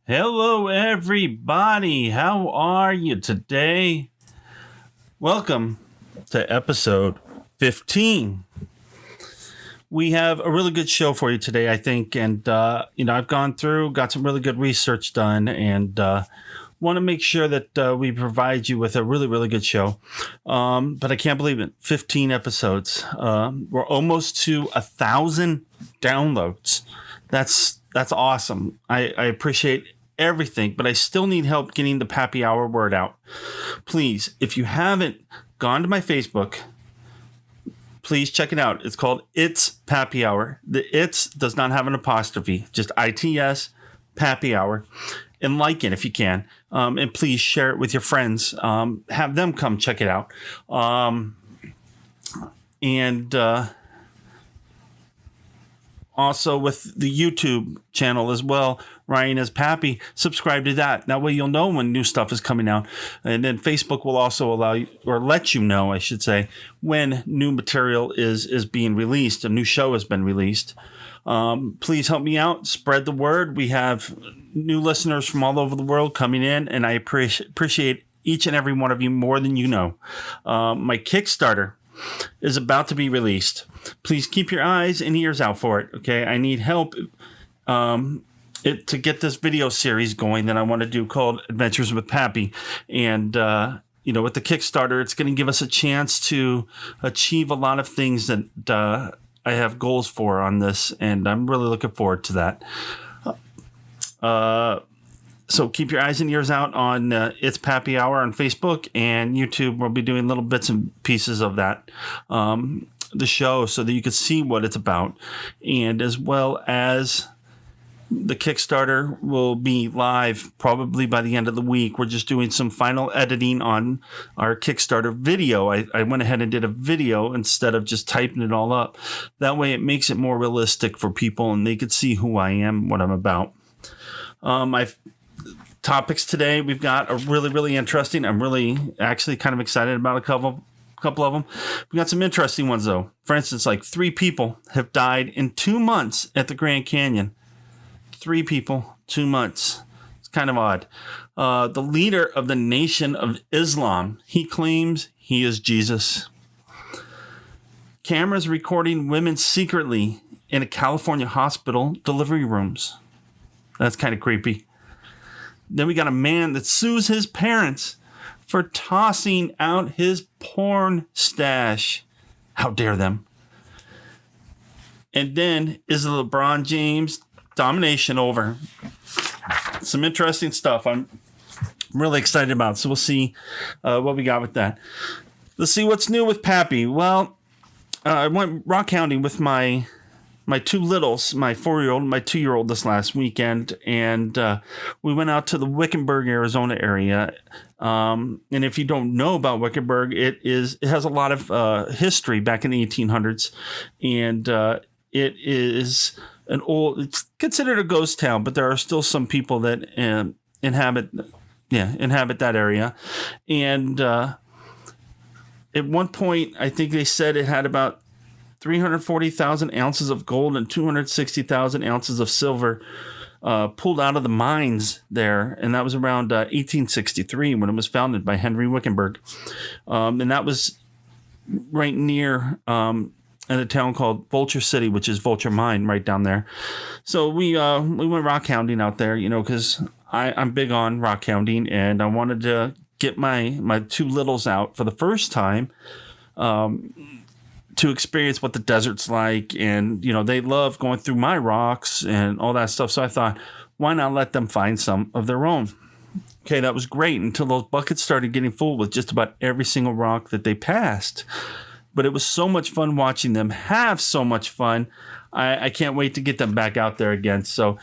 Hello, everybody. How are you today? Welcome to episode 15. We have a really good show for you today, I think. And, I've gone through, got some really good research done, and want to make sure that we provide you with a really, really good show. But I can't believe it. 15 episodes. We're almost to 1,000 downloads. That's awesome. I appreciate everything, but I still need help getting the Pappy Hour word out. Please, if you haven't gone to my Facebook, please check it out. It's called It's Pappy Hour. The It's does not have an apostrophe, just ITS Pappy Hour. And like it if you can. And please share it with your friends. Have them come check it out. Also with the YouTube channel as well, Ryan as Pappy, subscribe to that. That way you'll know when new stuff is coming out. And then Facebook will also allow you, or let you know, I should say, when new material is being released. A new show has been released. Please help me out. Spread the word. We have new listeners from all over the world coming in, and I appreciate each and every one of you more than you know. My Kickstarter is about to be released. Please keep your eyes and ears out for it. Okay, I need help to get this video series going that I want to do called Adventures with Pappy. And with the Kickstarter, it's going to give us a chance to achieve a lot of things that I have goals for on this, and I'm really looking forward to that. So keep your eyes and ears out on It's Pappy Hour on Facebook and YouTube. We'll be doing little bits and pieces of that, the show, so that you can see what it's about. And as well as the Kickstarter will be live probably by the end of the week. We're just doing some final editing on our Kickstarter video. I went ahead and did a video instead of just typing it all up. That way it makes it more realistic for people and they could see who I am, what I'm about. My topics today, we've got a really, really interesting. I'm really actually kind of excited about a couple of them. We got some interesting ones though. For instance, like 3 people have died in 2 months at the Grand Canyon. 3 people, 2 months. It's kind of odd. The leader of the Nation of Islam, he claims he is Jesus. Cameras recording women secretly in a California hospital delivery rooms. That's kind of creepy. Then we got a man that sues his parents for tossing out his porn stash. How dare them? And then is the Lebron James domination over? Some interesting stuff I'm really excited about. So we'll see what we got with that. Let's see what's new with Pappy. Well, I went rockhounding with my 2 littles, my 4-year-old and my 2-year-old this last weekend. And we went out to the Wickenburg, Arizona area. And if you don't know about Wickenburg, it has a lot of history back in the 1800s. And it is it's considered a ghost town, but there are still some people that inhabit that area. And at one point, I think they said it had about 340,000 ounces of gold and 260,000 ounces of silver pulled out of the mines there. And that was around 1863 when it was founded by Henry Wickenburg. And that was right near in a town called Vulture City, which is Vulture Mine right down there. So we went rockhounding out there, because I'm big on rockhounding, and I wanted to get my 2 littles out for the first time to experience what the desert's like. And, they love going through my rocks and all that stuff. So I thought, why not let them find some of their own? Okay, that was great until those buckets started getting full with just about every single rock that they passed. But it was so much fun watching them have so much fun. I can't wait to get them back out there again. So,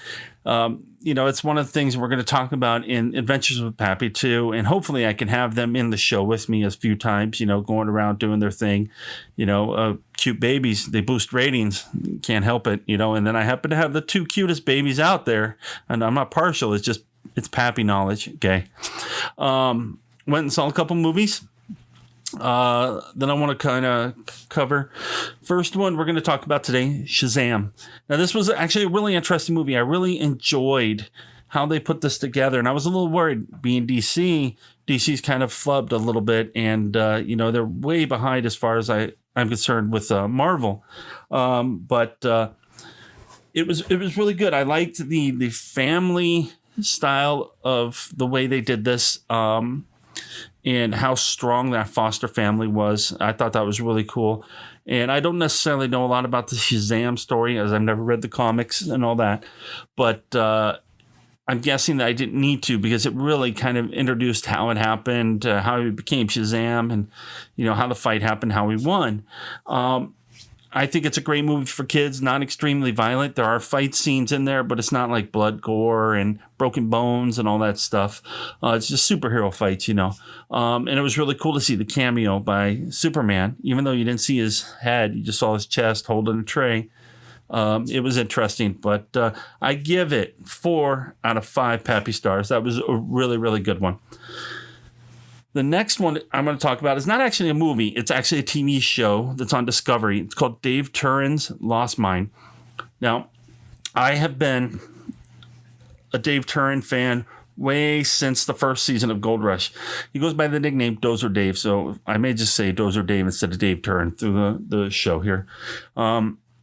it's one of the things we're going to talk about in Adventures with Pappy too. And hopefully I can have them in the show with me a few times, going around doing their thing. Cute babies, they boost ratings. Can't help it, And then I happen to have the 2 cutest babies out there. And I'm not partial. It's Pappy knowledge. Okay. Went and saw a couple movies. Then I want to kind of cover. First one we're going to talk about today, Shazam. Now, this was actually a really interesting movie. I really enjoyed how they put this together. And I was a little worried, being DC. DC's kind of flubbed a little bit, and they're way behind as far as I'm concerned with Marvel. But it was really good. I liked the family style of the way they did this, and how strong that foster family was. I thought that was really cool. And I don't necessarily know a lot about the Shazam story, as I've never read the comics and all that. But I'm guessing that I didn't need to, because it really kind of introduced how it happened, how he became Shazam, and, how the fight happened, how he won. I think it's a great movie for kids, not extremely violent. There are fight scenes in there, but it's not like blood, gore, and broken bones and all that stuff. It's just superhero fights, And it was really cool to see the cameo by Superman. Even though you didn't see his head, you just saw his chest holding a tray. It was interesting, but I give it 4 out of 5 Pappy stars. That was a really, really good one. The next one I'm going to talk about is not actually a movie. It's actually a TV show that's on Discovery. It's called Dave Turin's Lost Mine. Now, I have been a Dave Turin fan way since the first season of Gold Rush. He goes by the nickname Dozer Dave, so I may just say Dozer Dave instead of Dave Turin through the show here.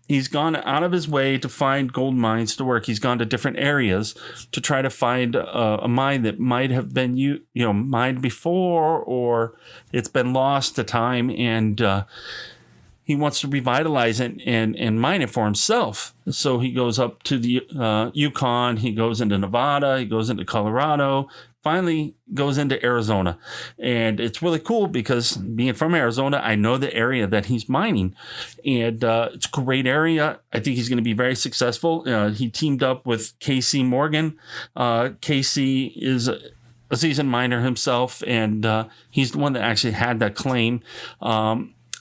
He's gone out of his way to find gold mines to work. He's gone to different areas to try to find a mine that might have been mined before, or it's been lost to time, and he wants to revitalize it and mine it for himself. So he goes up to the Yukon, he goes into Nevada, he goes into Colorado, finally goes into Arizona. And it's really cool because, being from Arizona, I know the area that he's mining. And it's a great area. I think he's going to be very successful. He teamed up with Casey Morgan. Casey is a seasoned miner himself, and he's the one that actually had that claim.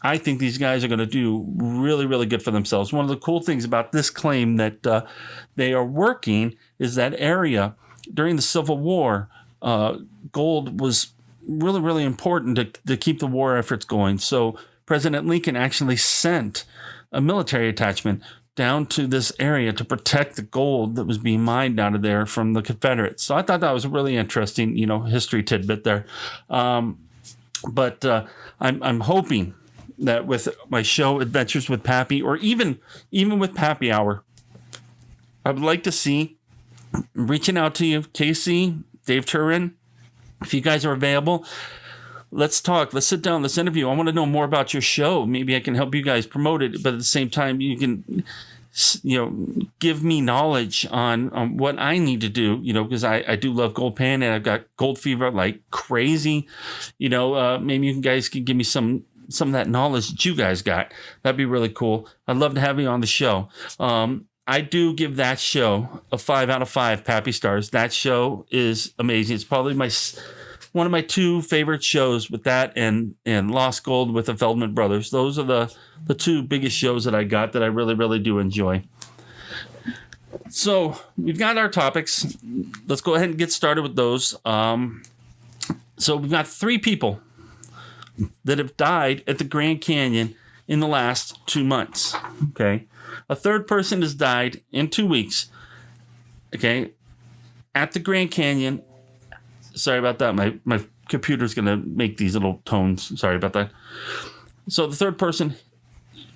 I think these guys are going to do really, really good for themselves. One of the cool things about this claim that they are working is that area during the Civil War, gold was really, really important to keep the war efforts going. So President Lincoln actually sent a military attachment down to this area to protect the gold that was being mined out of there from the Confederates. So I thought that was a really interesting, history tidbit there. But I'm hoping that with my show Adventures with Pappy, or even with Pappy Hour, I would like to see, reaching out to you, Casey, Dave Turin, if you guys are available, let's talk. Let's sit down. Let's interview. I want to know more about your show. Maybe I can help you guys promote it, but at the same time, you can, give me knowledge on what I need to do, because I do love gold pan, and I've got gold fever like crazy. Maybe you guys can give me some of that knowledge that you guys got. That'd be really cool. I'd love to have you on the show. I do give that show a 5 out of 5 Pappy stars. That show is amazing. It's probably one of my 2 favorite shows, with that and Lost Gold with the Feldman Brothers. Those are the 2 biggest shows that I got that I really, really do enjoy. So we've got our topics. Let's go ahead and get started with those. So we've got 3 people that have died at the Grand Canyon in the last 2 months. Okay. A 3rd person has died in 2 weeks. Okay. At the Grand Canyon. Sorry about that. My computer's going to make these little tones. Sorry about that. So the 3rd person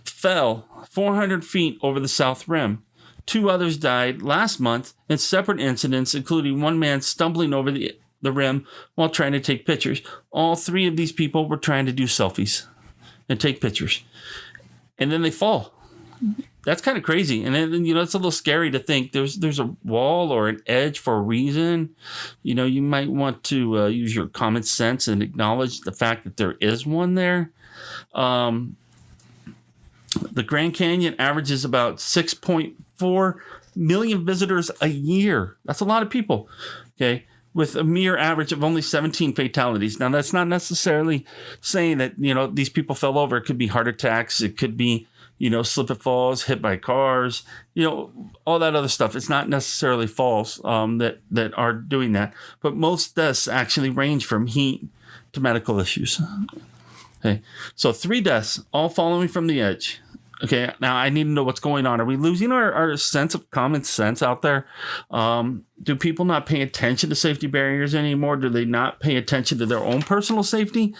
fell 400 feet over the south rim. 2 others died last month in separate incidents, including one man stumbling over the rim while trying to take pictures. All 3 of these people were trying to do selfies and take pictures. And then they fall. That's kind of crazy. And then, it's a little scary to think there's a wall or an edge for a reason. You might want to use your common sense and acknowledge the fact that there is one there. The Grand Canyon averages about 6.4 million visitors a year. That's a lot of people. Okay. With a mere average of only 17 fatalities. Now, that's not necessarily saying that, these people fell over. It could be heart attacks. It could be, slip and falls, hit by cars, all that other stuff. It's not necessarily false that are doing that. But most deaths actually range from heat to medical issues. Okay. So 3 deaths, all following from the edge. Okay, now I need to know what's going on. Are we losing our sense of common sense out there? Do people not pay attention to safety barriers anymore? Do they not pay attention to their own personal safety?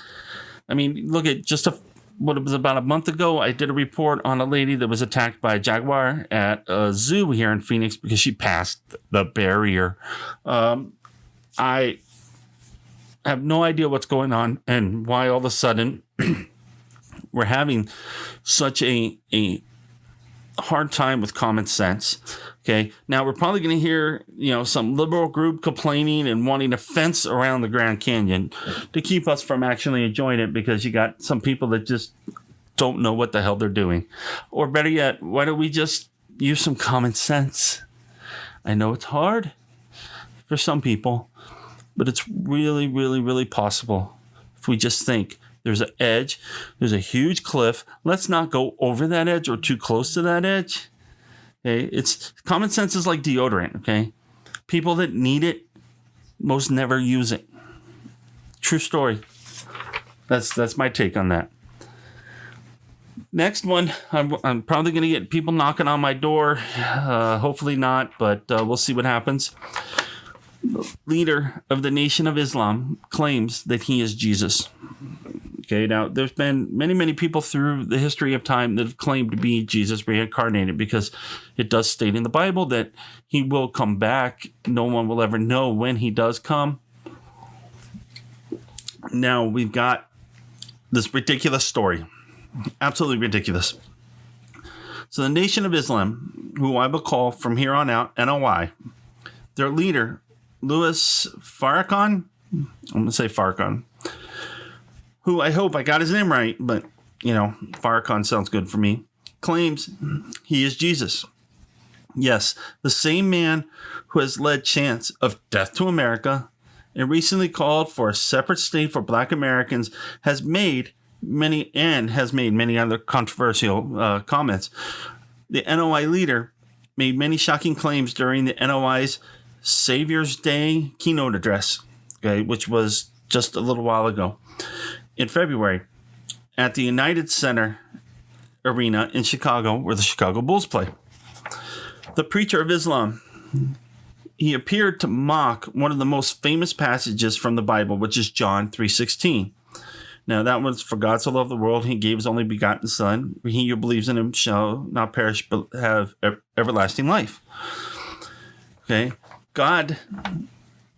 I mean, look at what it was about a month ago. I did a report on a lady that was attacked by a jaguar at a zoo here in Phoenix because she passed the barrier. I have no idea what's going on and why all of a sudden we're having such a hard time with common sense. Okay, now we're probably going to hear, some liberal group complaining and wanting a fence around the Grand Canyon to keep us from actually enjoying it because you got some people that just don't know what the hell they're doing. Or better yet, why don't we just use some common sense? I know it's hard for some people, but it's really, really, really possible if we just think. There's an edge. There's a huge cliff. Let's not go over that edge or too close to that edge. Okay, it's common sense is like deodorant. Okay, people that need it most never use it. True story. That's my take on that. Next one, I'm probably going to get people knocking on my door. Hopefully not, but we'll see what happens. The leader of the Nation of Islam claims that he is Jesus. Okay, now there's been many, many people through the history of time that have claimed to be Jesus reincarnated because it does state in the Bible that he will come back. No one will ever know when he does come. Now we've got this ridiculous story. Absolutely ridiculous. So the Nation of Islam, who I will call from here on out NOI, their leader, Louis Farrakhan, I'm going to say Farrakhan, who I hope I got his name right, but, Farrakhan sounds good for me, claims he is Jesus. Yes, the same man who has led chants of death to America and recently called for a separate state for Black Americans has made many other controversial comments. The NOI leader made many shocking claims during the NOI's Savior's Day keynote address, which was just a little while ago. In February, at the United Center Arena in Chicago, where the Chicago Bulls play. The preacher of Islam, he appeared to mock one of the most famous passages from the Bible, which is John 3:16. Now, that was, for God so loved the world, he gave his only begotten Son. He who believes in him shall not perish, but have everlasting life. Okay, God,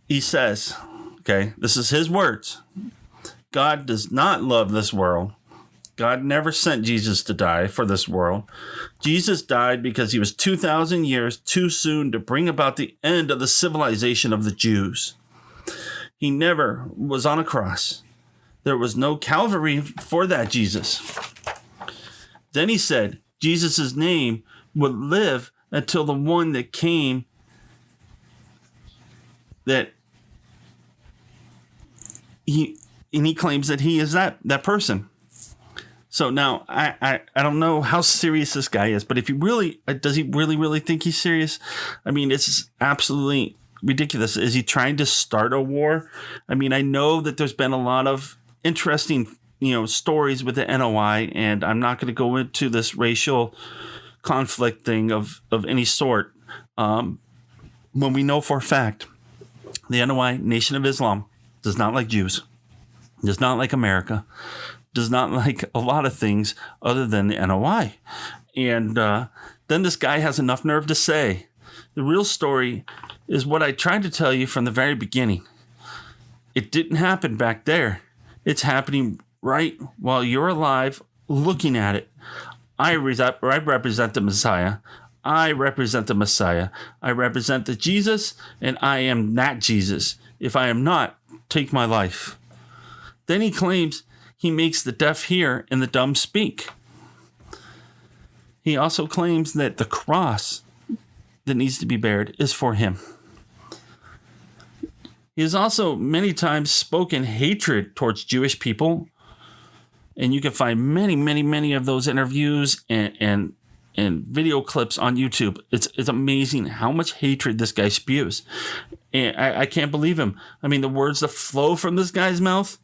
he says, this is his words. God does not love this world. God never sent Jesus to die for this world. Jesus died because he was 2,000 years too soon to bring about the end of the civilization of the Jews. He never was on a cross. There was no Calvary for that Jesus. Then he said Jesus' name would live until the one that came, that he claims that he is that person. So now I don't know how serious this guy is, but if he really does, he really think he's serious? I mean, it's absolutely ridiculous. Is he trying to start a war? I mean, I know that there's been a lot of interesting, stories with the NOI, and I'm not going to go into this racial conflict thing of any sort. When we know for a fact, the NOI, Nation of Islam, does not like Jews. Does not like America, does not like a lot of things other than the NOI. And then this guy has enough nerve to say, the real story is what I tried to tell you from the very beginning. It didn't happen back there. It's happening right while you're alive looking at it. I represent the Messiah. I represent the Messiah. I represent the Jesus, and I am that Jesus. If I am not, take my life. Then he claims he makes the deaf hear and the dumb speak. He also claims that the cross that needs to be bared is for him. He has also many times spoken hatred towards Jewish people. And you can find many of those interviews and video clips on YouTube. It's amazing how much hatred this guy spews. And I can't believe him. I mean, the words that flow from this guy's mouth.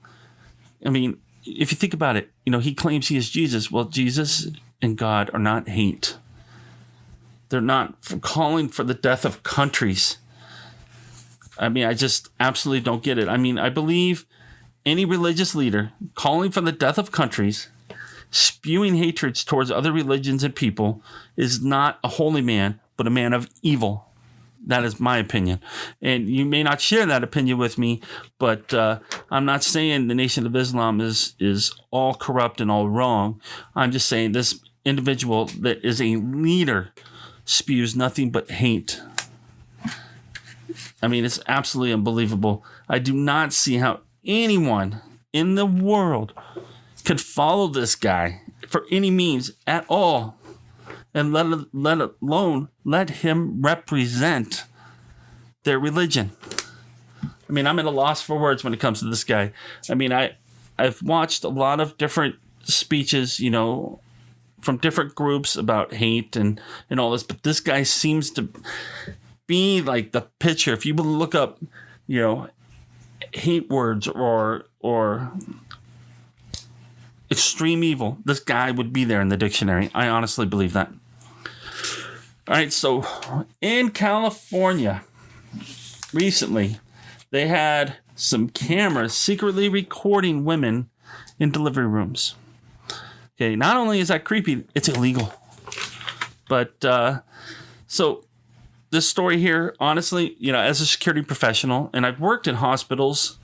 I mean, if you think about it, he claims he is Jesus. Well, Jesus and God are not hate. They're not calling for the death of countries. I mean, I just absolutely don't get it. I mean, I believe any religious leader calling for the death of countries, spewing hatreds towards other religions and people, is not a holy man, but a man of evil. That is my opinion. And you may not share that opinion with me, but I'm not saying the Nation of Islam is all corrupt and all wrong. I'm just saying this individual that is a leader spews nothing but hate. I mean, it's absolutely unbelievable. I do not see how anyone in the world could follow this guy for any means at all, and let alone let him represent their religion. I mean, I'm at a loss for words when it comes to this guy. I mean, I've watched a lot of different speeches, you know, from different groups about hate and all this, but this guy seems to be like the picture. If you look up, you know, hate words or extreme evil, this guy would be there in the dictionary. I honestly believe that. All right, so in California, recently, they had some cameras secretly recording women in delivery rooms. Okay, not only is that creepy, it's illegal. But, so this story here, honestly, you know, as a security professional, and I've worked in hospitals,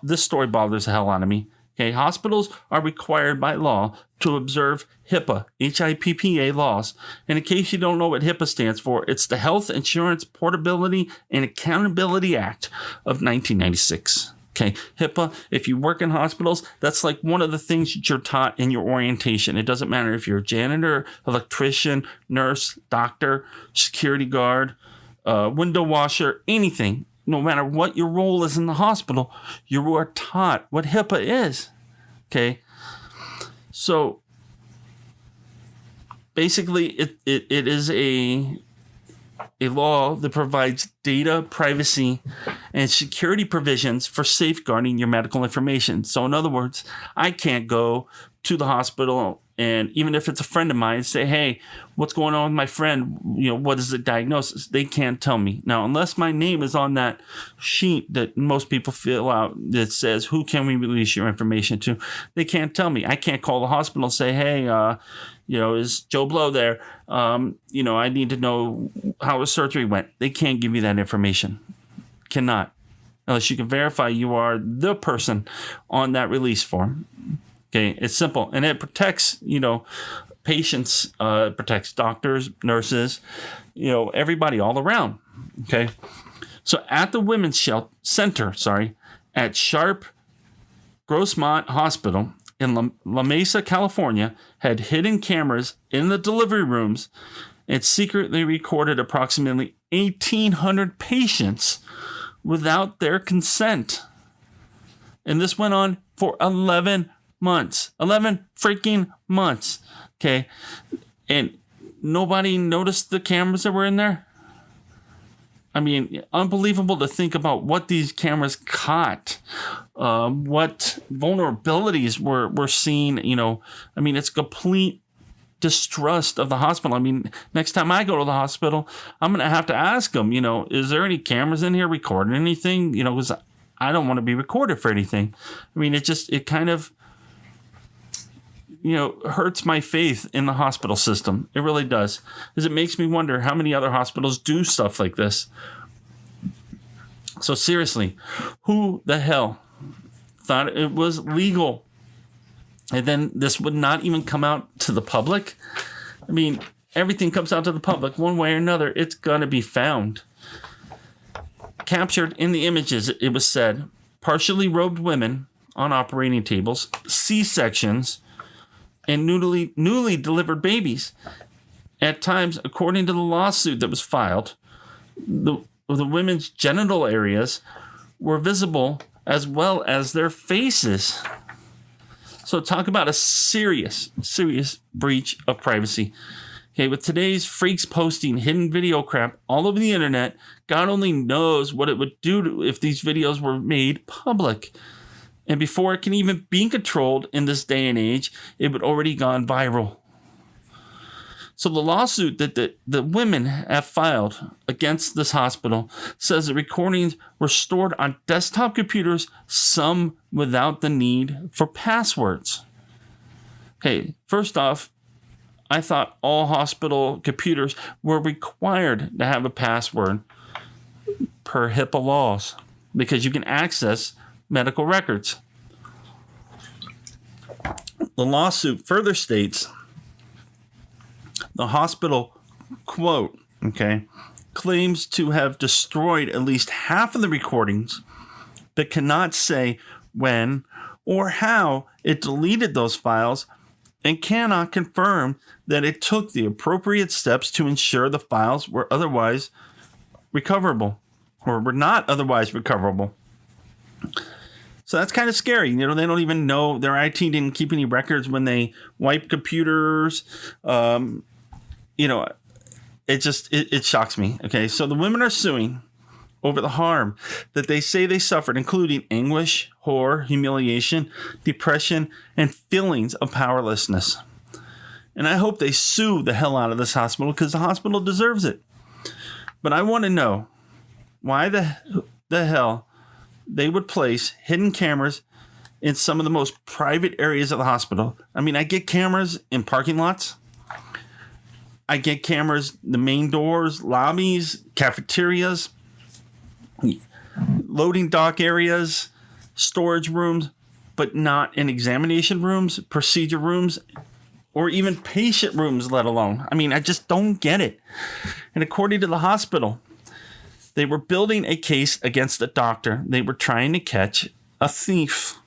this story bothers the hell out of me. Okay, hospitals are required by law to observe HIPAA, H-I-P-P-A laws. And in case you don't know what HIPAA stands for, it's the Health Insurance Portability and Accountability Act of 1996. Okay, HIPAA, if you work in hospitals, that's like one of the things that you're taught in your orientation. It doesn't matter if you're a janitor, electrician, nurse, doctor, security guard, window washer, anything. No matter what your role is in the hospital, you are taught what HIPAA is. Okay? So, basically, it is a law that provides data privacy and security provisions for safeguarding your medical information. So, in other words, I can't go to the hospital and even if it's a friend of mine, say, hey, what's going on with my friend? You know, what is the diagnosis? They can't tell me. Now, unless my name is on that sheet that most people fill out that says, who can we release your information to? They can't tell me. I can't call the hospital and say, hey, you know, is Joe Blow there? You know, I need to know how his surgery went. They can't give you that information. Cannot. Unless you can verify you are the person on that release form. Okay, it's simple, and it protects, you know, patients, protects doctors, nurses, you know, everybody all around. Okay, so at the Women's Center, at Sharp Grossmont Hospital in La Mesa, California, had hidden cameras in the delivery rooms and secretly recorded approximately 1,800 patients without their consent, and this went on for 11 months. 11 freaking months. Okay. And nobody noticed the cameras that were in there. I mean, unbelievable to think about what these cameras caught, what vulnerabilities were seen. You know, I mean, it's complete distrust of the hospital. I mean, next time I go to the hospital, I'm going to have to ask them, you know, is there any cameras in here recording anything? You know, because I don't want to be recorded for anything. I mean, it kind of, you know, hurts my faith in the hospital system. It really does. Because it makes me wonder how many other hospitals do stuff like this. So seriously, who the hell thought it was legal? And then this would not even come out to the public? I mean, everything comes out to the public one way or another. It's going to be found. Captured in the images, it was said, partially robed women on operating tables, C-sections, and newly delivered babies. At times, according to the lawsuit that was filed, the women's genital areas were visible as well as their faces. So talk about a serious breach of privacy. Okay, with today's freaks posting hidden video crap all over the internet, God only knows what it would do if these videos were made public. And before it can even be controlled in this day and age, it would already gone viral. So the lawsuit that the women have filed against this hospital says the recordings were stored on desktop computers, some without the need for passwords. Okay, first off, I thought all hospital computers were required to have a password per HIPAA laws because you can access medical records. The lawsuit further states the hospital, quote, claims to have destroyed at least half of the recordings, but cannot say when or how it deleted those files and cannot confirm that it took the appropriate steps to ensure the files were otherwise recoverable or were not otherwise recoverable. So that's kind of scary. They don't even know. Their IT didn't keep any records when they wiped computers. It shocks me. Okay, so the women are suing over the harm that they say they suffered, including anguish, horror, humiliation, depression, and feelings of powerlessness. And I hope they sue the hell out of this hospital because the hospital deserves it. But I want to know why the hell they would place hidden cameras in some of the most private areas of the hospital. I mean, I get cameras in parking lots. I get cameras, the main doors, lobbies, cafeterias, loading dock areas, storage rooms, but not in examination rooms, procedure rooms, or even patient rooms, let alone. I mean, I just don't get it. And according to the hospital, they were building a case against a doctor. They were trying to catch a thief.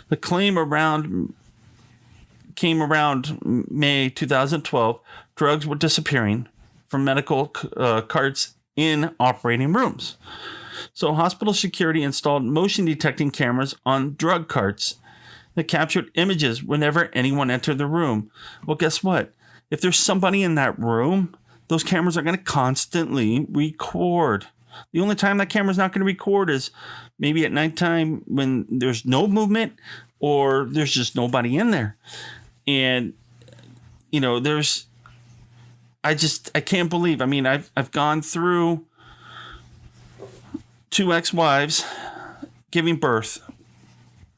The claim came around May 2012. Drugs were disappearing from medical carts in operating rooms. So hospital security installed motion detecting cameras on drug carts that captured images whenever anyone entered the room. Well, guess what? If there's somebody in that room, those cameras are going to constantly record. The only time that camera's not going to record is maybe at nighttime when there's no movement or there's just nobody in there. And, I can't believe. I mean, I've gone through 2 ex-wives giving birth.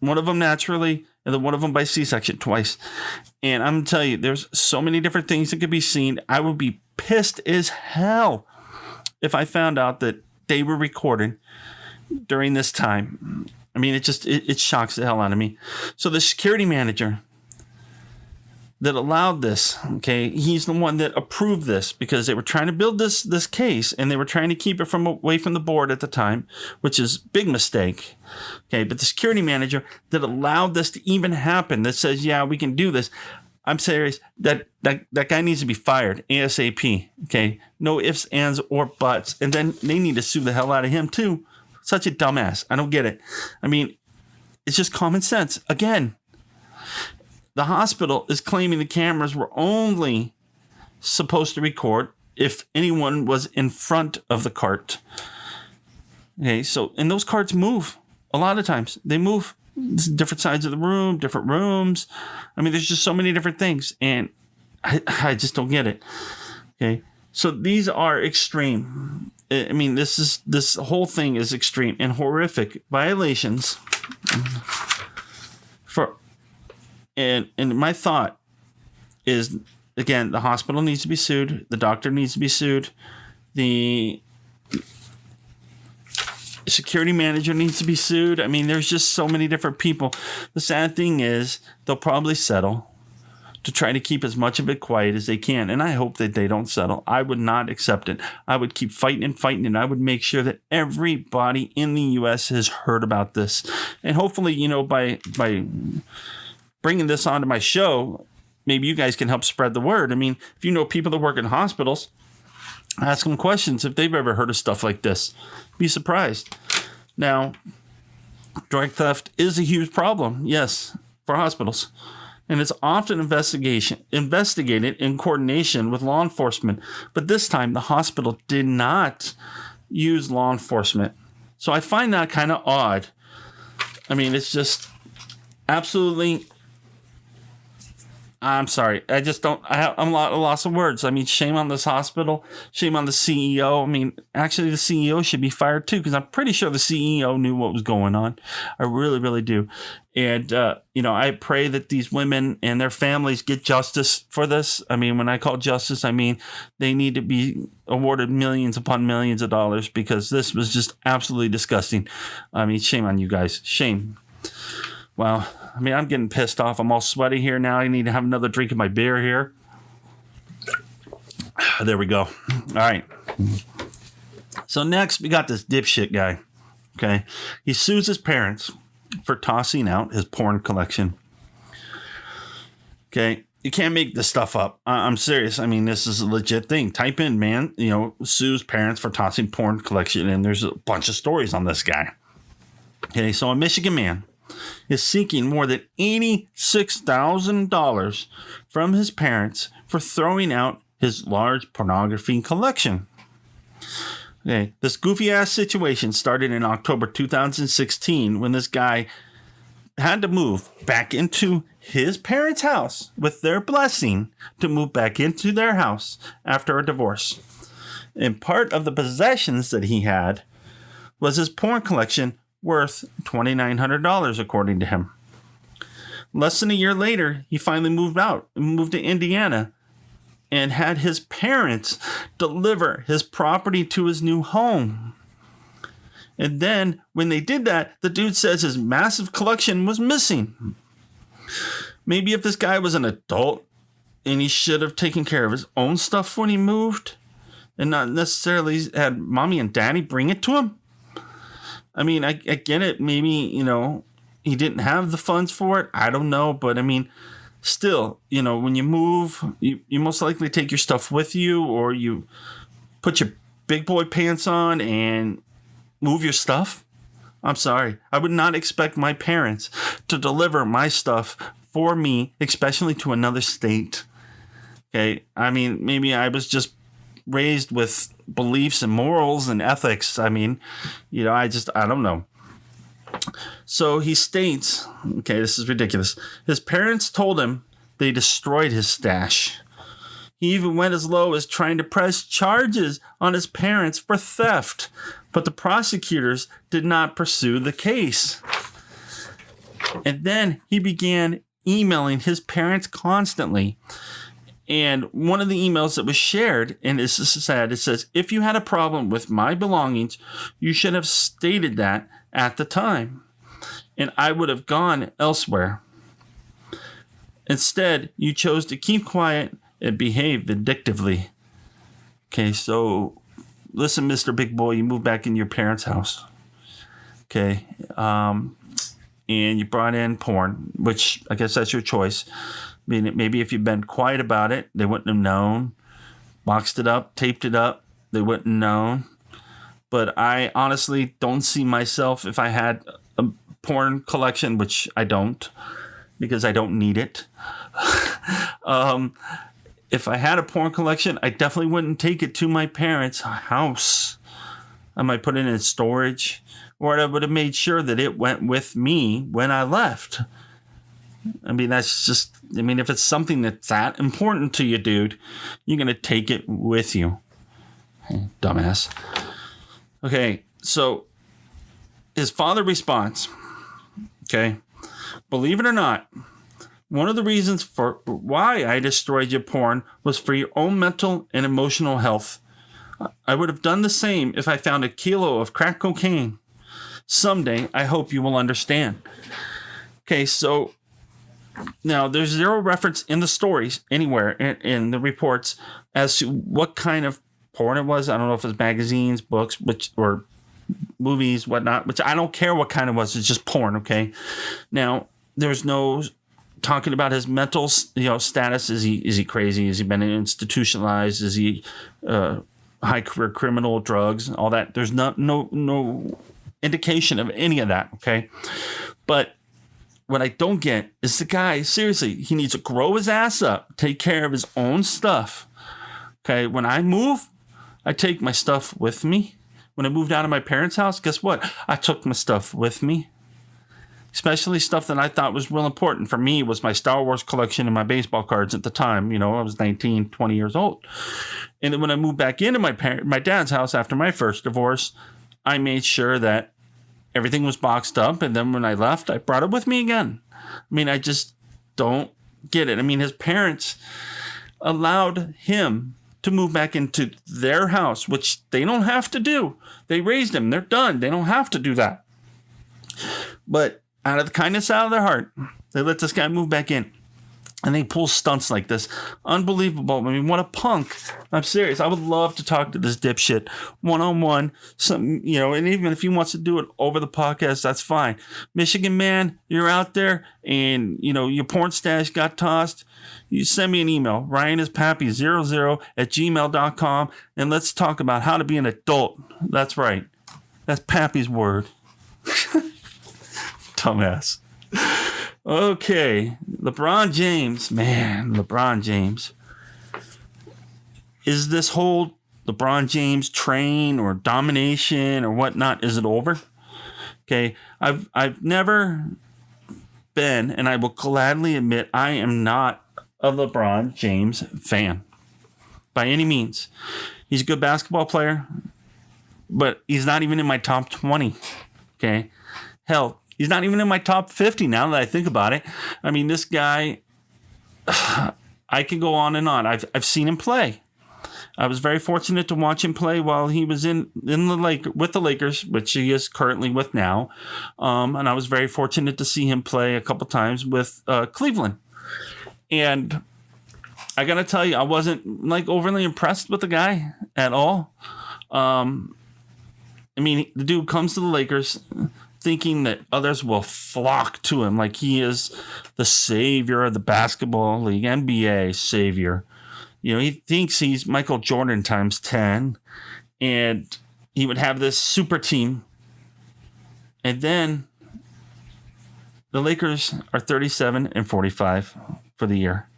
One of them naturally, and then one of them by C-section twice. And I'm going to tell you, there's so many different things that could be seen. I would be pissed as hell if I found out that they were recording during this time. I mean, it shocks the hell out of me. So the security manager that allowed this, he's the one that approved this because they were trying to build this case and they were trying to keep it away from the board at the time, which is a big mistake. But the security manager that allowed this to even happen, that says, yeah, we can do this. I'm serious. That guy needs to be fired ASAP. No ifs, ands, or buts. And then they need to sue the hell out of him too. Such a dumbass. I don't get it. I mean, it's just common sense. Again, the hospital is claiming the cameras were only supposed to record if anyone was in front of the cart. So, and those carts move. A lot of times they move. Different sides of the room, different rooms. I mean, there's just so many different things, and I just don't get it. So these are extreme. I mean, this whole thing is extreme and horrific violations. And my thought is, again, the hospital needs to be sued. The doctor needs to be sued. The security manager needs to be sued. I mean, there's just so many different people. The sad thing is they'll probably settle to try to keep as much of it quiet as they can. And I hope that they don't settle. I would not accept it. I would keep fighting, and I would make sure that everybody in the U.S. has heard about this. And hopefully, by bringing this onto my show, maybe you guys can help spread the word. I mean, if you know people that work in hospitals, ask them questions if they've ever heard of stuff like this. Be surprised. Now, drug theft is a huge problem, yes, for hospitals. And it's often investigated in coordination with law enforcement. But this time, the hospital did not use law enforcement. So I find that kind of odd. I mean, it's just absolutely... I'm sorry. I just don't. I'm a loss of words. I mean, shame on this hospital. Shame on the CEO. I mean, actually, the CEO should be fired too, because I'm pretty sure the CEO knew what was going on. I really, really do. And, I pray that these women and their families get justice for this. I mean, when I call justice, I mean, they need to be awarded millions upon millions of dollars, because this was just absolutely disgusting. I mean, shame on you guys. Shame. Wow. I mean, I'm getting pissed off. I'm all sweaty here now. I need to have another drink of my beer here. There we go. All right. So next, we got this dipshit guy. Okay. He sues his parents for tossing out his porn collection. Okay. You can't make this stuff up. I'm serious. I mean, this is a legit thing. Type in, man, sues parents for tossing porn collection. And there's a bunch of stories on this guy. Okay. So a Michigan man is seeking more than $86,000 from his parents for throwing out his large pornography collection. Okay, this goofy ass situation started in October 2016 when this guy had to move back into his parents' house with their blessing to move back into their house after a divorce. And part of the possessions that he had was his porn collection, worth $2,900, according to him. Less than a year later, he finally moved to Indiana, and had his parents deliver his property to his new home. And then, when they did that, the dude says his massive collection was missing. Maybe if this guy was an adult and he should have taken care of his own stuff when he moved, and not necessarily had mommy and daddy bring it to him. I mean, I get it. Maybe, he didn't have the funds for it. I don't know. But I mean, still, when you move, you most likely take your stuff with you, or you put your big boy pants on and move your stuff. I'm sorry. I would not expect my parents to deliver my stuff for me, especially to another state. Okay. I mean, maybe I was just raised with beliefs and morals and ethics. I mean, I don't know. So he states, okay, this is ridiculous. His parents told him they destroyed his stash. He even went as low as trying to press charges on his parents for theft, but the prosecutors did not pursue the case. And then he began emailing his parents constantly. And one of the emails that was shared, and this is sad, it says, "If you had a problem with my belongings, you should have stated that at the time, and I would have gone elsewhere. Instead, you chose to keep quiet and behave vindictively." Okay, so listen, Mr. Big Boy, you moved back in your parents' house. Okay, and you brought in porn, which I guess that's your choice. I mean, maybe if you'd been quiet about it, they wouldn't have known. Boxed it up, taped it up, they wouldn't have known. But I honestly don't see myself, if I had a porn collection, which I don't, because I don't need it. If I had a porn collection, I definitely wouldn't take it to my parents' house. I might put it in storage, or I would have made sure that it went with me when I left. I mean, that's just, if it's something that's that important to you, dude, you're going to take it with you. Dumbass. Okay, so his father responds, okay, "Believe it or not, one of the reasons for why I destroyed your porn was for your own mental and emotional health. I would have done the same if I found a kilo of crack cocaine. Someday, I hope you will understand." Okay, so now there's zero reference in the stories anywhere in the reports as to what kind of porn it was. I don't know if it's magazines, books, or movies, whatnot, which I don't care what kind it was. It's just porn, okay? Now, there's no talking about his mental, status. Is he crazy? Has he been institutionalized? Is he high career criminal, drugs, all that? There's no indication of any of that, okay? But what I don't get is the guy, seriously, he needs to grow his ass up, take care of his own stuff. Okay, when I move, I take my stuff with me. When I moved out of my parents' house, guess what? I took my stuff with me. especially stuff that I thought was real important. For me, was my Star Wars collection and my baseball cards at the time. You know, I was 19, 20 years old. And then when I moved back into my dad's house after my first divorce, I made sure that everything was boxed up. And then when I left, I brought it with me again. I mean, I just don't get it. I mean, his parents allowed him to move back into their house, which they don't have to do. They raised him. They're done. They don't have to do that. But out of the kindness out of their heart, they let this guy move back in. And they pull stunts like this. Unbelievable. I mean, what a punk. I'm serious. I would love to talk to this dipshit one-on-one. Some, you know, and even if he wants to do it over the podcast, that's fine. Michigan man, you're out there and, you know, your porn stash got tossed. You send me an email. RyanIsPappy00@gmail.com. And let's talk about how to be an adult. That's right. That's Pappy's word. Dumbass. Okay, LeBron James, man, LeBron James. Is this whole LeBron James train or domination or whatnot, is it over? Okay, I've never been, and I will gladly admit, I am not a LeBron James fan by any means. He's a good basketball player, but he's not even in my top 20. Okay, hell, he's not even in my top 50 now that I think about it. I mean, this guy, I can go on and on. I've seen him play. I was very fortunate to watch him play while he was with the Lakers, which he is currently with now. And I was very fortunate to see him play a couple times with Cleveland. And I got to tell you, I wasn't like overly impressed with the guy at all. I mean, the dude comes to the Lakers thinking that others will flock to him like he is the savior of the basketball league, NBA savior. You know, he thinks he's Michael Jordan times 10, and he would have this super team. And then the Lakers are 37-45 for the year.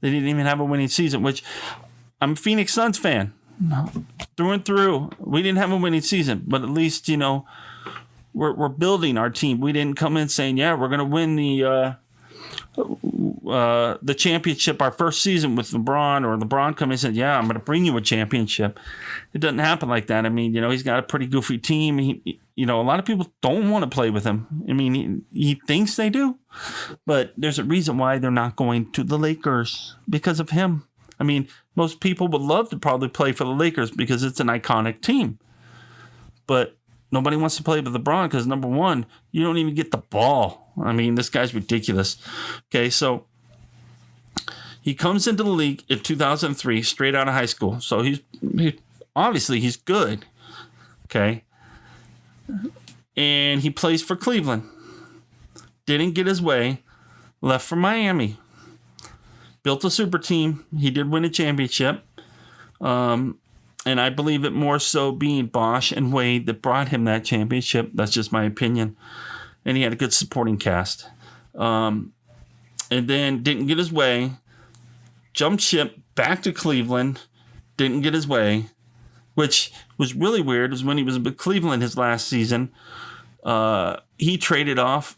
They didn't even have a winning season, which I'm a Phoenix Suns fan. Through and through. We didn't have a winning season, but at least, you know, we're building our team. We didn't come in saying, yeah, we're going to win the championship our first season with LeBron, or LeBron come in and said, yeah, I'm going to bring you a championship. It doesn't happen like that. I mean, you know, he's got a pretty goofy team. You know, a lot of people don't want to play with him. I mean, he thinks they do, but there's a reason why they're not going to the Lakers, because of him. I mean, most people would love to probably play for the Lakers because it's an iconic team, but nobody wants to play with LeBron because, number one, you don't even get the ball. I mean, this guy's ridiculous. Okay, so he comes into the league in 2003, straight out of high school. So he's obviously good. Okay, and he plays for Cleveland. Didn't get his way. Left for Miami. Built a super team. He did win a championship. And I believe it more so being Bosh and Wade that brought him that championship. That's just my opinion. And he had a good supporting cast. And then didn't get his way. Jumped ship back to Cleveland. Didn't get his way. Which was really weird. Was when he was with Cleveland his last season. He traded off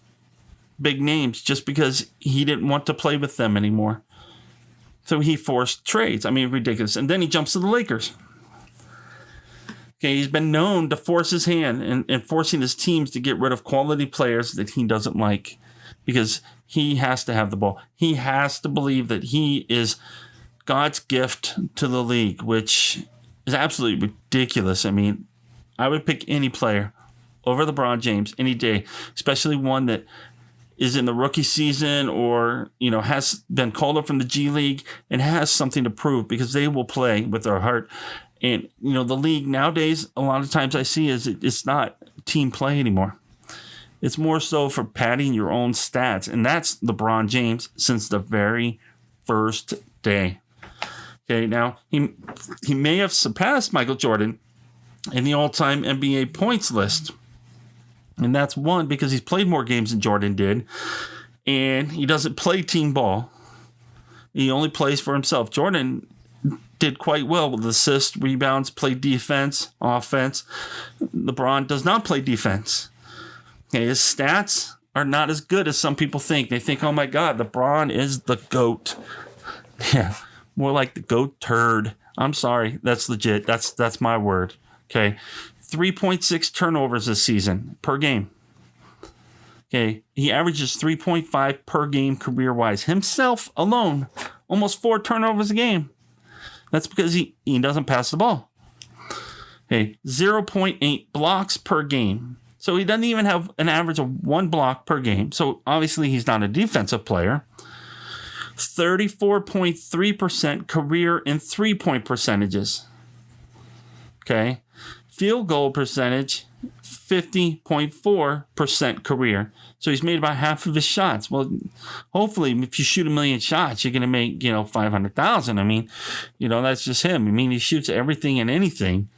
big names just because he didn't want to play with them anymore. So he forced trades. I mean, ridiculous. And then he jumps to the Lakers. Okay, he's been known to force his hand and forcing his teams to get rid of quality players that he doesn't like, because he has to have the ball. He has to believe that he is God's gift to the league, which is absolutely ridiculous. I mean, I would pick any player over LeBron James any day, especially one that is in the rookie season or, you know, has been called up from the G League and has something to prove, because they will play with their heart. And, you know, the league nowadays, a lot of times I see is it's not team play anymore. It's more so for padding your own stats. And that's LeBron James since the very first day. Okay, now he may have surpassed Michael Jordan in the all-time NBA points list. And that's one, because he's played more games than Jordan did. And he doesn't play team ball. He only plays for himself. Jordan did quite well with assists, rebounds, played defense, offense. LeBron does not play defense. Okay, his stats are not as good as some people think. They think, oh my God, LeBron is the GOAT. Yeah, more like the GOAT turd. I'm sorry. That's legit. That's my word. Okay. 3.6 turnovers this season per game. Okay. He averages 3.5 per game career-wise. Himself alone, almost 4 turnovers a game. That's because he doesn't pass the ball. Okay. 0.8 blocks per game. So he doesn't even have an average of 1 block per game. So obviously he's not a defensive player. 34.3% career in 3-point percentages. Okay. Field goal percentage, 50.4% career. So he's made about half of his shots. Well, hopefully if you shoot 1 million shots, you're going to make, 500,000. I mean, that's just him. I mean, he shoots everything and anything.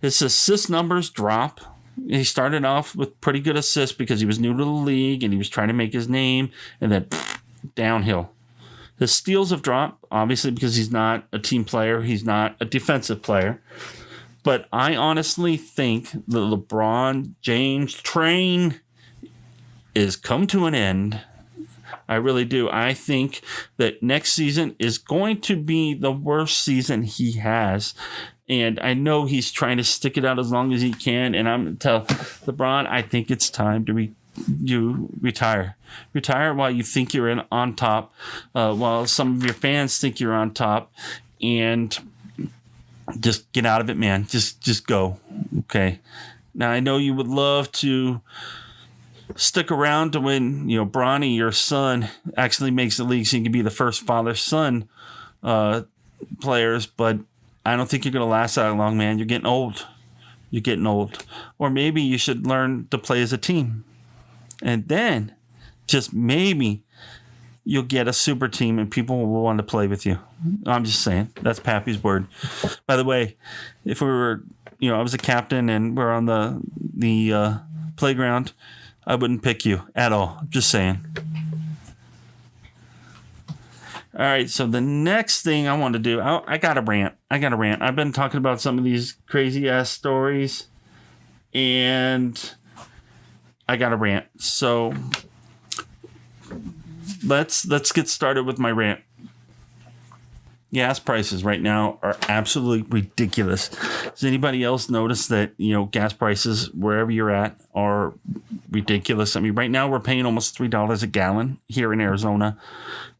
His assist numbers drop. He started off with pretty good assists because he was new to the league and he was trying to make his name, and then downhill. His steals have dropped, obviously, because he's not a team player. He's not a defensive player. But I honestly think the LeBron James train is come to an end. I really do. I think that next season is going to be the worst season he has. And I know he's trying to stick it out as long as he can. And I'm going to tell LeBron, I think it's time to retire. Retire while you think you're on top, while some of your fans think you're on top, and just get out of it, man. Just go. Okay. Now I know you would love to stick around to when Bronny, your son, actually makes the league, so you can be the first father-son players, but I don't think you're going to last that long, man. You're getting old. Or maybe you should learn to play as a team. And then, just maybe, you'll get a super team and people will want to play with you. I'm just saying. That's Pappy's word. By the way, if we were, I was a captain and we're on the playground, I wouldn't pick you at all. Just saying. All right, so the next thing I want to do, I got to rant. I've been talking about some of these crazy-ass stories, and I got to rant. So let's get started with my rant. Gas prices right now are absolutely ridiculous. Does anybody else notice that, gas prices wherever you're at are ridiculous? I mean, right now we're paying almost $3 a gallon here in Arizona.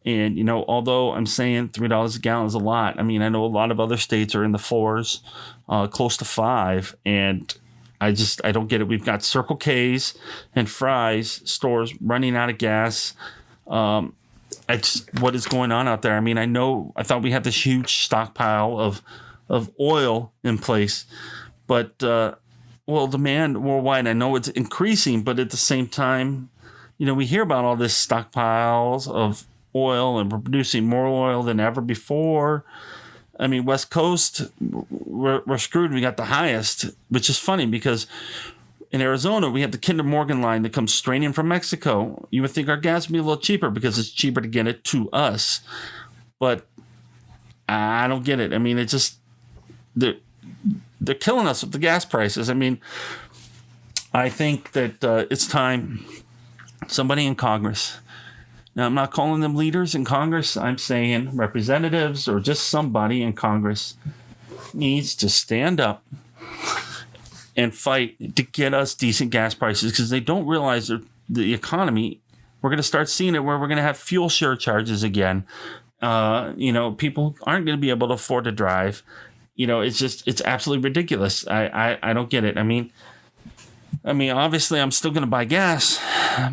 And, although I'm saying $3 a gallon is a lot, I mean, I know a lot of other states are in the 4s, close to 5. And I don't get it. We've got Circle K's and Fry's stores running out of gas. What is going on out there? I mean, I thought we had this huge stockpile of oil in place, but, demand worldwide, I know it's increasing, but at the same time, we hear about all this stockpiles of oil and we're producing more oil than ever before. I mean, West Coast, we're screwed. We got the highest, which is funny because in Arizona, we have the Kinder Morgan line that comes straight in from Mexico. You would think our gas would be a little cheaper because it's cheaper to get it to us. But I don't get it. I mean, it's just, they're killing us with the gas prices. I mean, I think that it's time somebody in Congress. Now, I'm not calling them leaders in Congress. I'm saying representatives or just somebody in Congress needs to stand up and fight to get us decent gas prices, because they don't realize the economy. We're going to start seeing it where we're going to have fuel surcharges again. People aren't going to be able to afford to drive. It's absolutely ridiculous. I don't get it. I mean, obviously, I'm still going to buy gas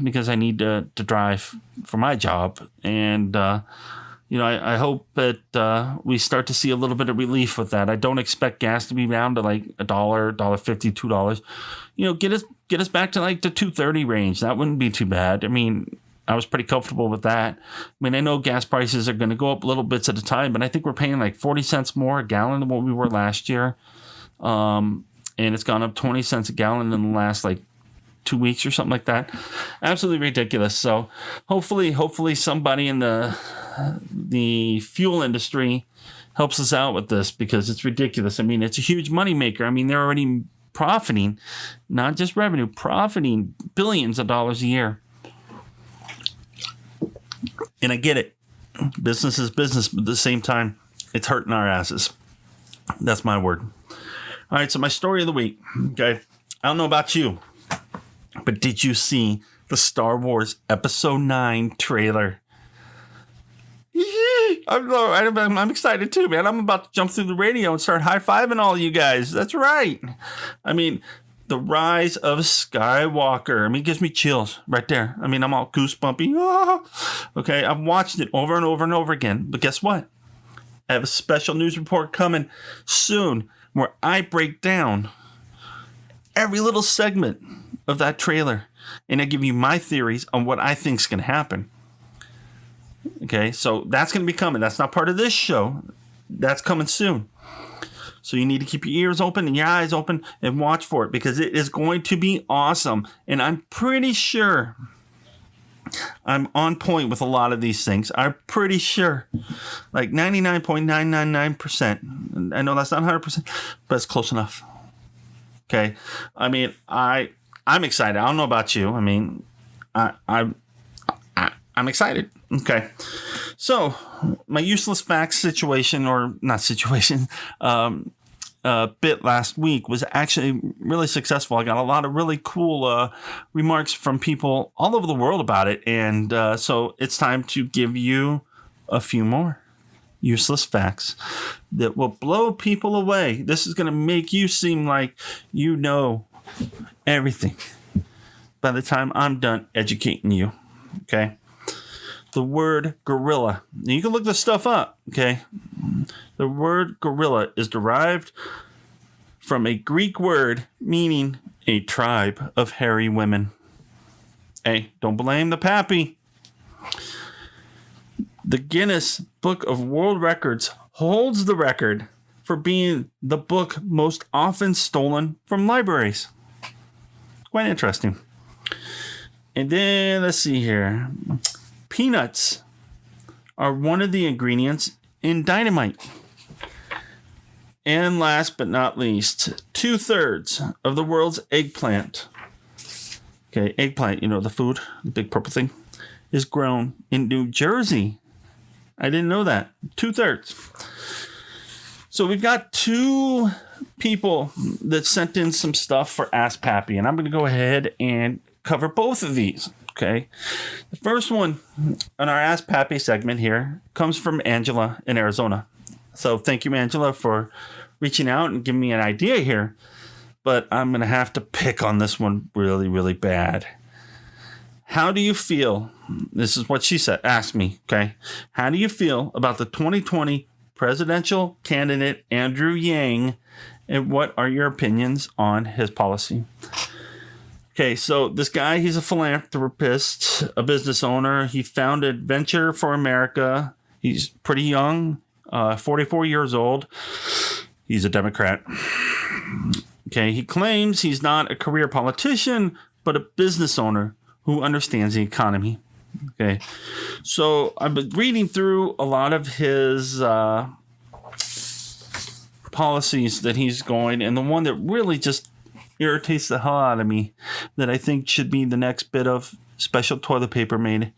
because I need to drive for my job. And, I hope that we start to see a little bit of relief with that. I don't expect gas to be down to like $1, $1.50, $2. Get us back to like the $2.30 range. That wouldn't be too bad. I mean, I was pretty comfortable with that. I mean, I know gas prices are going to go up little bits at a time, but I think we're paying like 40 cents more a gallon than what we were last year. And it's gone up 20 cents a gallon in the last like 2 weeks or something like that. Absolutely ridiculous. So hopefully somebody in the fuel industry helps us out with this, because it's ridiculous. I mean, it's a huge moneymaker. I mean, they're already profiting, not just revenue, profiting billions of dollars a year. And I get it. Business is business, but at the same time, it's hurting our asses. That's my word. All right, so my story of the week. Okay, I don't know about you, but did you see the Star Wars Episode 9 trailer? I'm excited too, man. I'm about to jump through the radio and start high-fiving all you guys. That's right. I mean, the rise of Skywalker. I mean, it gives me chills right there. I mean, I'm all goosebumpy. Ah. Okay, I've watched it over and over and over again. But guess what? I have a special news report coming soon where I break down every little segment of that trailer. And I give you my theories on what I think is going to happen. Okay, so that's going to be coming. That's not part of this show. That's coming soon. So you need to keep your ears open and your eyes open and watch for it because it is going to be awesome. And I'm pretty sure I'm on point with a lot of these things. I'm pretty sure. Like 99.999%. I know that's not 100%, but it's close enough. Okay. I mean, I'm excited. I don't know about you. I mean, I'm excited. Okay. So my useless facts situation, or not situation, bit last week was actually really successful. I got a lot of really cool remarks from people all over the world about it. And so it's time to give you a few more useless facts that will blow people away. This is going to make you seem like you know everything by the time I'm done educating you. Okay. The word gorilla. Now you can look this stuff up, okay? The word gorilla is derived from a Greek word meaning a tribe of hairy women. Hey, don't blame the Pappy. The Guinness Book of World Records holds the record for being the book most often stolen from libraries. Quite interesting. And then let's see here. Peanuts are one of the ingredients in dynamite. And last but not least, 2/3 of the world's eggplant. Okay, eggplant, you know, the food, the big purple thing, is grown in New Jersey. I didn't know that. 2/3. So we've got two people that sent in some stuff for Ask Pappy, and I'm going to go ahead and cover both of these. Okay. The first one on our Ask Pappy segment here comes from Angela in Arizona. So thank you, Angela, for reaching out and giving me an idea here. But I'm going to have to pick on this one really, really bad. How do you feel? This is what she said. Ask me. Okay. How do you feel about the 2020 presidential candidate, Andrew Yang? And what are your opinions on his policy? Okay, so this guy, he's a philanthropist, a business owner. He founded Venture for America. He's pretty young, 44 years old. He's a Democrat. Okay, he claims he's not a career politician, but a business owner who understands the economy. Okay, so I've been reading through a lot of his policies that he's going, and the one that really just irritates the hell out of me, that I think should be the next bit of special toilet paper made.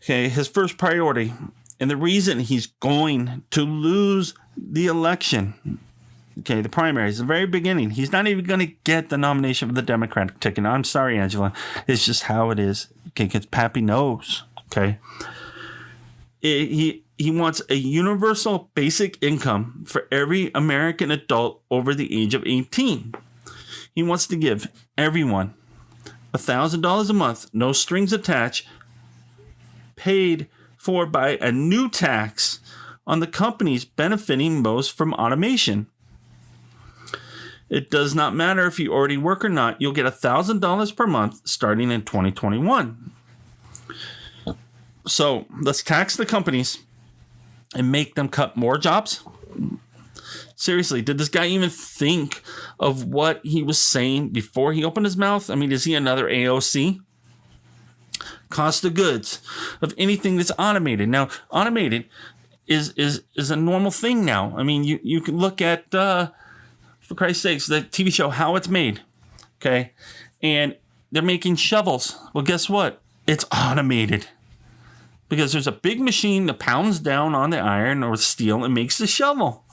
Okay, his first priority, and the reason he's going to lose the election, okay, the primaries, the very beginning, he's not even going to get the nomination for the Democratic ticket. I'm sorry, Angela. It's just how it is. Okay, because Pappy knows. Okay. He wants a universal basic income for every American adult over the age of 18. He wants to give everyone $1,000 a month, no strings attached, paid for by a new tax on the companies benefiting most from automation. It does not matter if you already work or not. You'll get $1,000 per month starting in 2021. So let's tax the companies and make them cut more jobs. Seriously, did this guy even think of what he was saying before he opened his mouth? I mean, is he another AOC? Cost of goods of anything that's automated. Now, automated is a normal thing now. I mean, you can look at for Christ's sakes, the TV show How It's Made. Okay. And they're making shovels. Well, guess what? It's automated. Because there's a big machine that pounds down on the iron or steel and makes the shovel.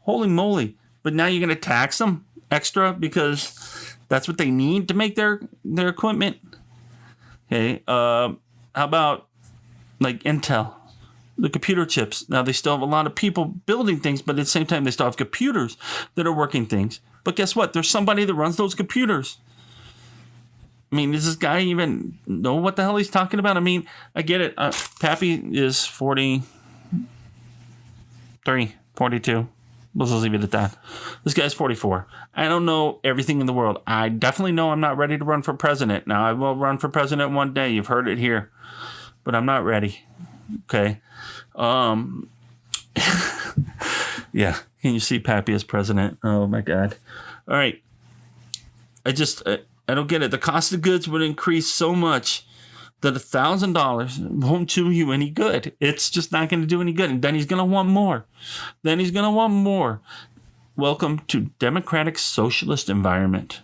Holy moly. But now you're going to tax them extra because that's what they need to make their equipment. Okay. How about like Intel? The computer chips. Now, they still have a lot of people building things, but at the same time, they still have computers that are working things. But guess what? There's somebody that runs those computers. I mean, does this guy even know what the hell he's talking about? I mean, I get it. Pappy is 43, 42. Let's just leave it at that. This guy's 44. I don't know everything in the world. I definitely know I'm not ready to run for president. Now, I will run for president one day. You've heard it here. But I'm not ready. Okay. Yeah. Can you see Pappy as president? Oh, my God. All right. I don't get it. The cost of goods would increase so much that $1,000 won't do you any good. It's just not going to do any good. And then he's going to want more. Welcome to democratic socialist environment.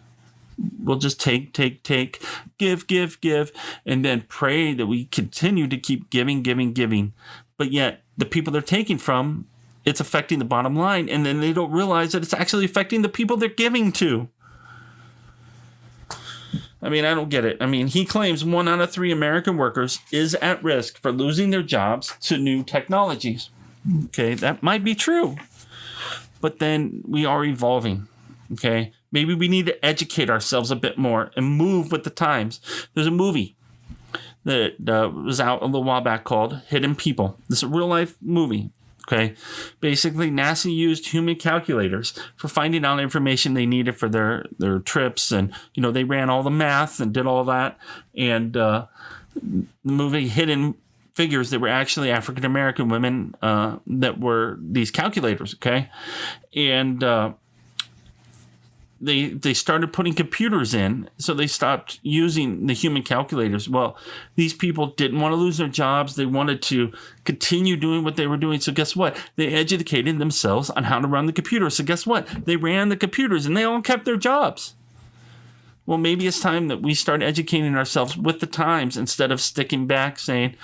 We'll just take, give, and then pray that we continue to keep giving. But yet, the people they're taking from, it's affecting the bottom line. And then they don't realize that it's actually affecting the people they're giving to. I mean, I don't get it. I mean, he claims 1 out of 3 American workers is at risk for losing their jobs to new technologies. Okay, that might be true. But then we are evolving. Okay, maybe we need to educate ourselves a bit more and move with the times. There's a movie that was out a little while back called Hidden People. This is a real life movie. Okay, basically NASA used human calculators for finding out information they needed for their trips, and they ran all the math and did all that. And the movie Hidden Figures, that were actually African American women that were these calculators. Okay, and they started putting computers in, so they stopped using the human calculators. Well, these people didn't want to lose their jobs. They wanted to continue doing what they were doing. So guess what? They educated themselves on how to run the computer. So guess what? They ran the computers and they all kept their jobs. Well, maybe it's time that we start educating ourselves with the times instead of sticking back saying,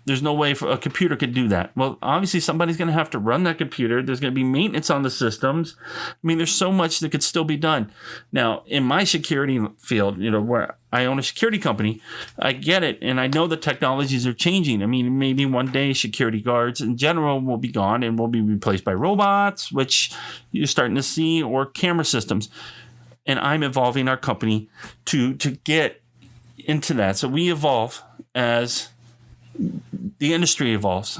there's no way a computer could do that. Well, obviously, somebody's going to have to run that computer. There's going to be maintenance on the systems. I mean, there's so much that could still be done. Now, in my security field, where I own a security company, I get it. And I know the technologies are changing. I mean, maybe one day security guards in general will be gone and will be replaced by robots, which you're starting to see, or camera systems. And I'm evolving our company to get into that. So we evolve as the industry evolves.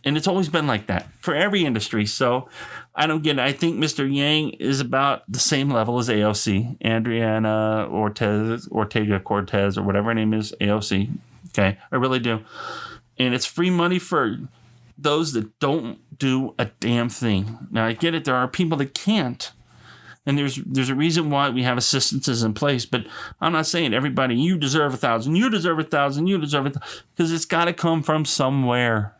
And it's always been like that for every industry. So I don't get it. I think Mr. Yang is about the same level as AOC, Adriana Ortega-Cortez, or whatever her name is, AOC. Okay, I really do. And it's free money for those that don't do a damn thing. Now, I get it. There are people that can't. And there's a reason why we have assistances in place. But I'm not saying everybody, you deserve 1,000, you deserve 1,000, you deserve it. Because it's got to come from somewhere.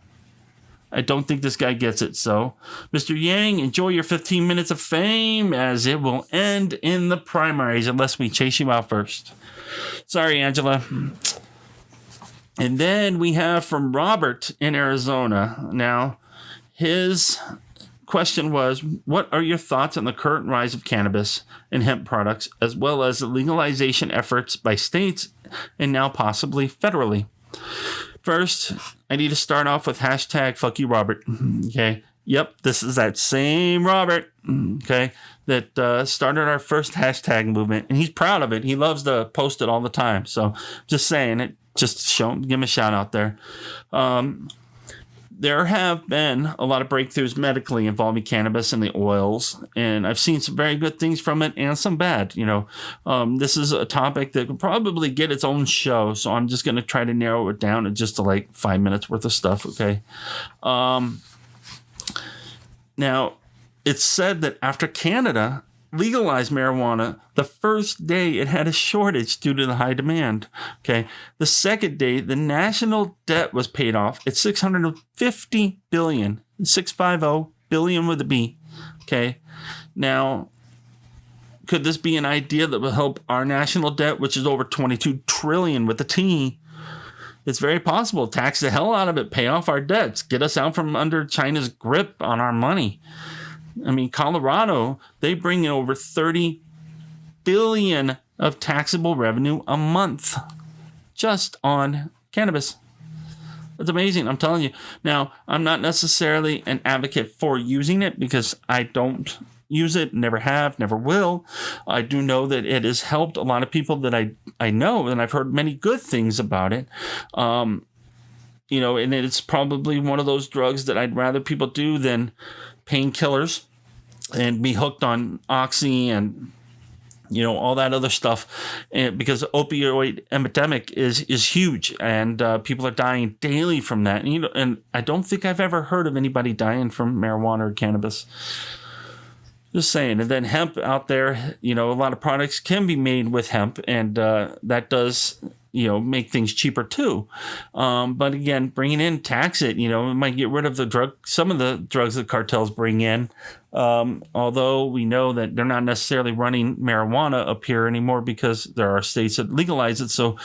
I don't think this guy gets it. So, Mr. Yang, enjoy your 15 minutes of fame, as it will end in the primaries unless we chase you out first. Sorry, Angela. And then we have from Robert in Arizona. Now, his question was, what are your thoughts on the current rise of cannabis and hemp products, as well as the legalization efforts by states and now possibly federally? First, I need to start off with hashtag fuck you, Robert. Okay. Yep. This is that same Robert. Okay. That started our first hashtag movement, and he's proud of it. He loves to post it all the time. So just saying it, just give him a shout out there. There have been a lot of breakthroughs medically involving cannabis and the oils, and I've seen some very good things from it and some bad. This is a topic that could probably get its own show, so I'm just going to try to narrow it down to just to like 5 minutes worth of stuff, okay? Now, it's said that after Canada legalized marijuana, the first day it had a shortage due to the high demand. Okay. The second day, the national debt was paid off at $650 billion, 650 billion with a B. Okay. Now, could this be an idea that will help our national debt, which is over $22 trillion with a T? It's very possible. Tax the hell out of it, pay off our debts, get us out from under China's grip on our money. I mean, Colorado, they bring in over $30 billion of taxable revenue a month just on cannabis. It's amazing. I'm telling you. Now, I'm not necessarily an advocate for using it because I don't use it, never have, never will. I do know that it has helped a lot of people that I know, and I've heard many good things about it. And it's probably one of those drugs that I'd rather people do than painkillers and be hooked on Oxy and all that other stuff, and because opioid epidemic is huge, and people are dying daily from that. And I don't think I've ever heard of anybody dying from marijuana or cannabis. Just saying. And then hemp out there, a lot of products can be made with hemp, and that does, make things cheaper too. But again, bringing in, tax it, it might get rid of some of the drugs that cartels bring in. Although we know that they're not necessarily running marijuana up here anymore because there are states that legalize it. So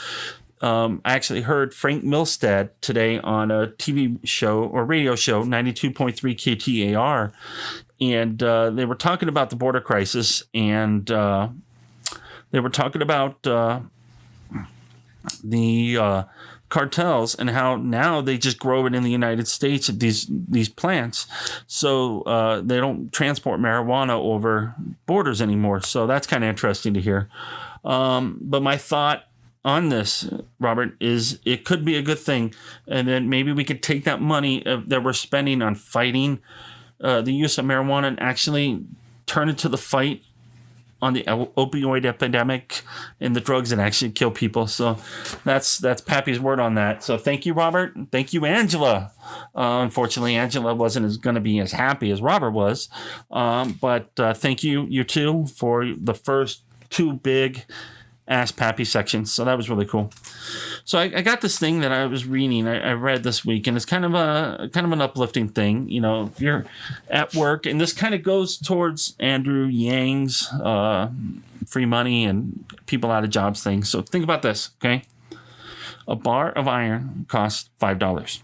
I actually heard Frank Milstead today on a TV show or radio show, 92.3 KTAR. And they were talking about the border crisis, and they were talking about the cartels and how now they just grow it in the United States, these plants, so they don't transport marijuana over borders anymore. So that's kind of interesting to hear. But my thought on this, Robert, is it could be a good thing, and then maybe we could take that money that we're spending on fighting the use of marijuana and actually turn it to the fight on the opioid epidemic and the drugs that actually kill people. So that's Pappy's word on that. So thank you, Robert. Thank you, Angela. Unfortunately, Angela wasn't going to be as happy as Robert was. But thank you two, for the first two big Ask Pappy sections. So that was really cool. So I got this thing that I was reading. I read this week, and it's kind of an uplifting thing. If you're at work, and this kind of goes towards Andrew Yang's free money and people out of jobs thing. So think about this, okay? A bar of iron costs $5.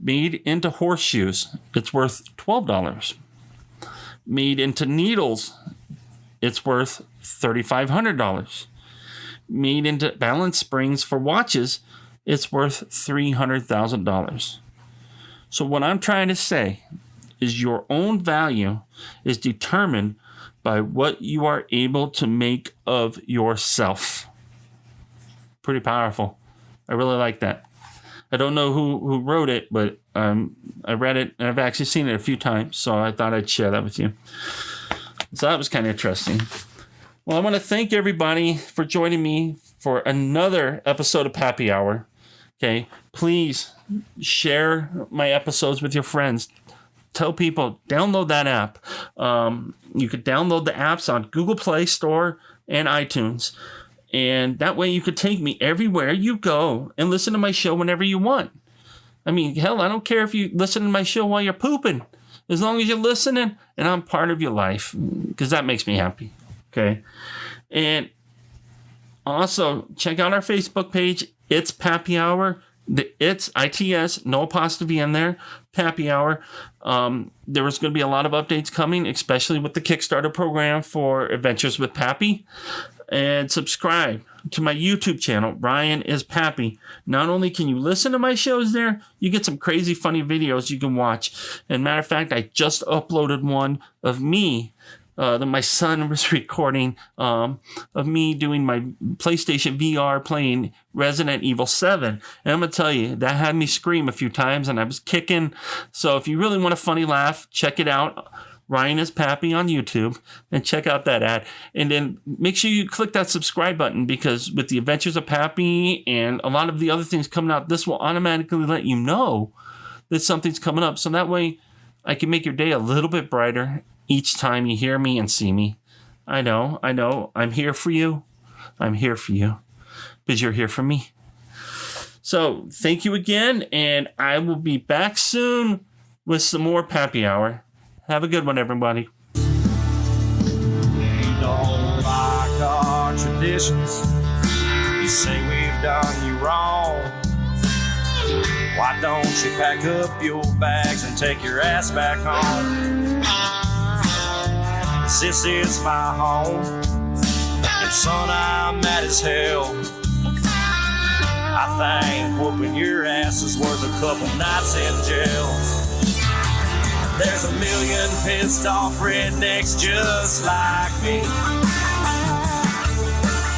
Made into horseshoes, it's worth $12. Made into needles, it's worth $3,500. Made into balance springs for watches, it's worth $300,000. So what I'm trying to say is your own value is determined by what you are able to make of yourself. Pretty powerful. I really like that. I don't know who wrote it, but I read it, and I've actually seen it a few times, so I thought I'd share that with you. So that was kind of interesting. Well, I want to thank everybody for joining me for another episode of Pappy Hour. Okay, please share my episodes with your friends. Tell people, download that app. You could download the apps on Google Play Store and iTunes. And that way you could take me everywhere you go and listen to my show whenever you want. I mean, hell, I don't care if you listen to my show while you're pooping. As long as you're listening and I'm part of your life, because that makes me happy. Okay. And also check out our Facebook page. It's Pappy Hour. It's ITS, no apostrophe in there. Pappy Hour. There was going to be a lot of updates coming, especially with the Kickstarter program for Adventures with Pappy. And subscribe to my YouTube channel, Ryan is Pappy. Not only can you listen to my shows there, you get some crazy funny videos you can watch. And matter of fact, I just uploaded one of me that my son was recording of me doing my PlayStation VR playing Resident Evil 7. And I'm going to tell you, that had me scream a few times and I was kicking. So if you really want a funny laugh, check it out. Ryan is Pappy on YouTube, and check out that ad. And then make sure you click that subscribe button, because with the Adventures of Pappy and a lot of the other things coming out, this will automatically let you know that something's coming up. So that way I can make your day a little bit brighter each time you hear me and see me. I know. I'm here for you. I'm here for you because you're here for me. So thank you again, and I will be back soon with some more Pappy Hour. Have a good one, everybody. You don't like our traditions. You say we've done you wrong. Why don't you pack up your bags and take your ass back home? This is my home, and son, I'm mad as hell. I think whooping your ass is worth a couple nights in jail. There's a million pissed off rednecks just like me,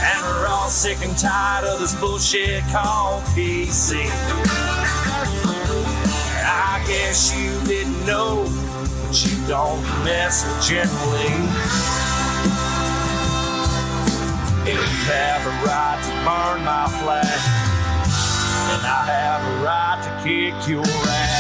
and we're all sick and tired of this bullshit called PC. I guess you didn't know, but you don't mess with gently. If you have a right to burn my flag, then I have a right to kick your ass.